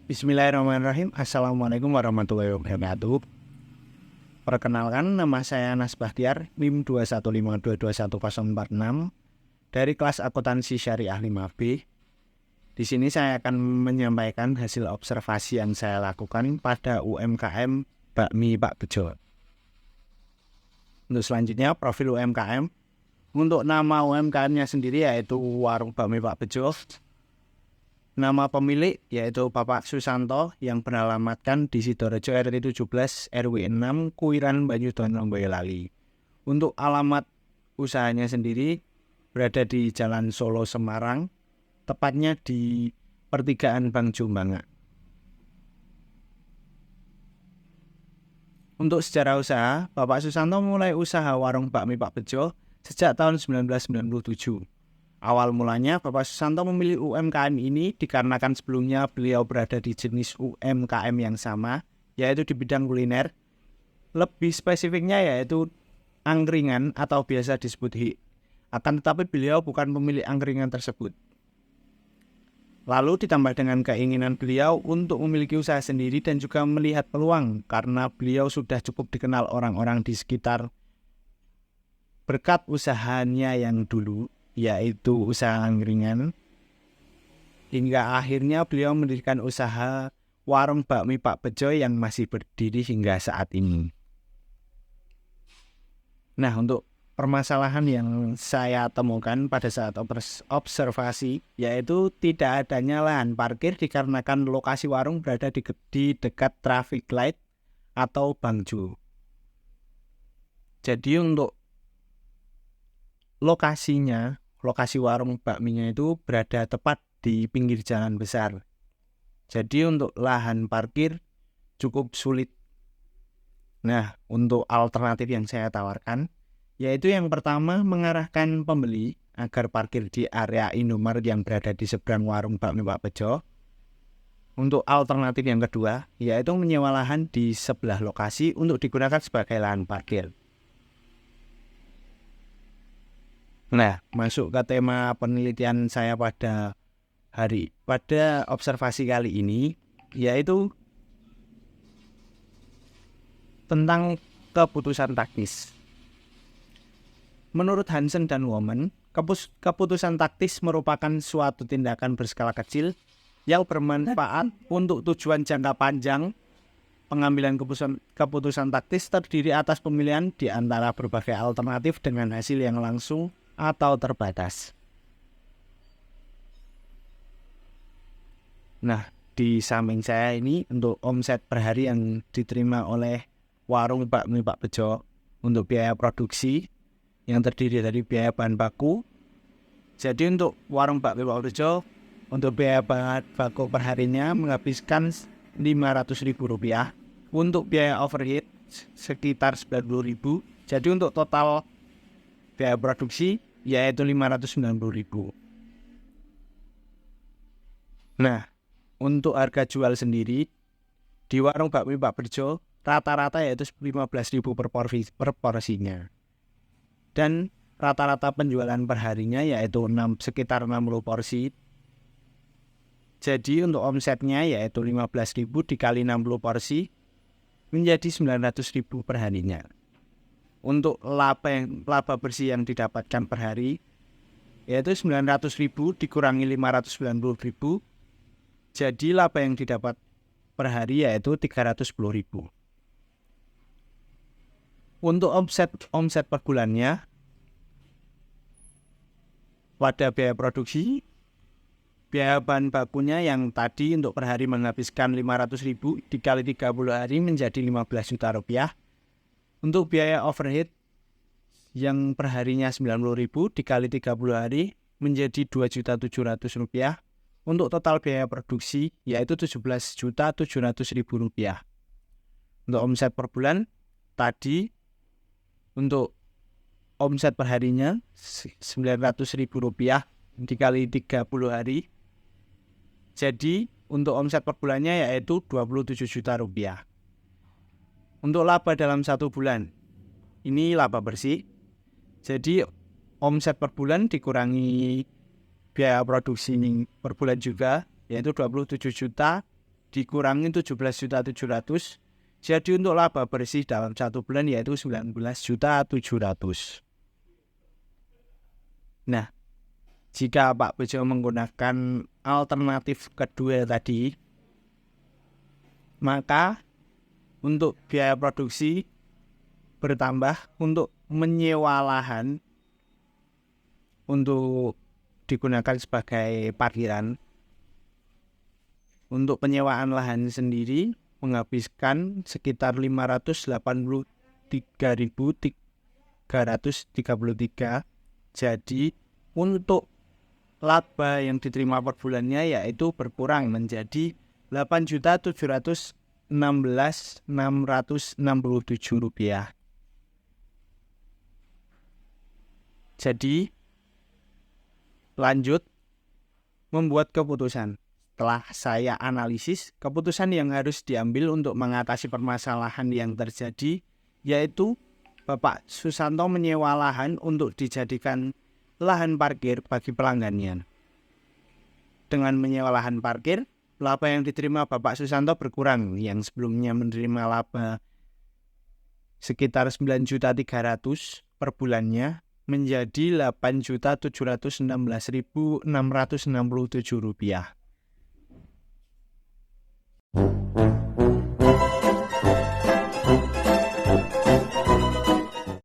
Bismillahirrahmanirrahim. Assalamualaikum warahmatullahi wabarakatuh. Perkenalkan, nama saya Anas Bahtiar, NIM 215221046 dari kelas akuntansi syariah 5B. Di sini saya akan menyampaikan hasil observasi yang saya lakukan pada UMKM Bakmi Pak Bejo. Untuk selanjutnya, profil UMKM. Untuk nama UMKM-nya sendiri yaitu Warung Bakmi Pak Bejo. Nama pemilik yaitu Bapak Susanto yang beralamatkan di Sidorejo RT 17 RW 6 Kuiran Banyudono Boyolali. Untuk alamat usahanya sendiri berada di Jalan Solo Semarang, tepatnya di pertigaan Bang Jumbangan. Untuk sejarah usaha, Bapak Susanto mulai usaha warung bakmi Pak Bejo sejak tahun 1997. Awal mulanya Bapak Susanto memilih UMKM ini dikarenakan sebelumnya beliau berada di jenis UMKM yang sama, yaitu di bidang kuliner. Lebih spesifiknya yaitu angkringan atau biasa disebut HI. Akan tetapi beliau bukan pemilik angkringan tersebut. Lalu ditambah dengan keinginan beliau untuk memiliki usaha sendiri dan juga melihat peluang karena beliau sudah cukup dikenal orang-orang di sekitar berkat usahanya yang dulu, yaitu usaha angkringan, hingga akhirnya beliau mendirikan usaha warung bakmi Pak Bejo yang masih berdiri hingga saat ini. Nah, untuk permasalahan yang saya temukan pada saat observasi, yaitu tidak adanya lahan parkir dikarenakan lokasi warung berada di dekat traffic light atau bangjo. Jadi untuk lokasi warung bakminya itu berada tepat di pinggir jalan besar. Jadi untuk lahan parkir cukup sulit. Nah, untuk alternatif yang saya tawarkan, yaitu yang pertama mengarahkan pembeli agar parkir di area Indomaret yang berada di seberang warung bakmi Pak Bejo. Untuk alternatif yang kedua, yaitu menyewa lahan di sebelah lokasi untuk digunakan sebagai lahan parkir. Nah, masuk ke tema penelitian saya pada observasi kali ini, yaitu tentang keputusan taktis. Menurut Hansen dan Women, keputusan taktis merupakan suatu tindakan berskala kecil yang bermanfaat untuk tujuan jangka panjang. Pengambilan keputusan taktis terdiri atas pemilihan di antara berbagai alternatif dengan hasil yang langsung atau terbatas. Nah, di samping saya ini untuk omset per hari yang diterima oleh warung bakmi Pak Bejo untuk biaya produksi yang terdiri dari biaya bahan baku. Jadi untuk warung bakmi Pak Bejo untuk biaya bahan baku per harinya menghabiskan Rp500.000. Untuk biaya overhead sekitar Rp90.000. Jadi untuk total biaya produksi yaitu Rp590.000. Nah, untuk harga jual sendiri di warung bakmi Pak Bejo rata-rata yaitu Rp15.000 per porsinya. Dan rata-rata penjualan per harinya yaitu sekitar 60 porsi. Jadi untuk omsetnya yaitu Rp15.000 dikali 60 porsi menjadi Rp900.000 per harinya. Untuk laba bersih yang didapatkan per hari yaitu Rp900.000 dikurangi Rp590.000, jadi laba yang didapat per hari yaitu Rp310.000. Untuk omset per bulannya pada biaya produksi, biaya bahan bakunya yang tadi untuk per hari menghabiskan Rp500.000 dikali 30 hari menjadi Rp15 juta. Untuk biaya overhead yang per harinya Rp90.000 dikali 30 hari menjadi Rp2.700.000. Untuk total biaya produksi yaitu Rp17.700.000. Untuk omset per bulan tadi untuk omset per harinya Rp900.000 dikali 30 hari. Jadi untuk omset per bulannya yaitu Rp27 juta. Untuk laba dalam 1 bulan, ini laba bersih. Jadi omset per bulan dikurangi biaya produksi per bulan juga, yaitu 27 juta dikurangi 17.700.000, jadi untuk laba bersih dalam 1 bulan yaitu 19.700.000. Nah, jika Pak Bejo menggunakan alternatif kedua tadi, maka untuk biaya produksi bertambah, untuk menyewa lahan untuk digunakan sebagai parkiran. Untuk penyewaan lahan sendiri menghabiskan sekitar 583.333. Jadi untuk laba yang diterima per bulannya yaitu berkurang menjadi 8.716.667 rupiah. Jadi lanjut membuat keputusan. Setelah saya analisis, keputusan yang harus diambil untuk mengatasi permasalahan yang terjadi yaitu Bapak Susanto menyewa lahan untuk dijadikan lahan parkir bagi pelanggannya. Dengan menyewa lahan parkir, laba yang diterima Bapak Susanto berkurang, yang sebelumnya menerima laba sekitar 9.300.000 per bulannya menjadi 8.716.667 rupiah.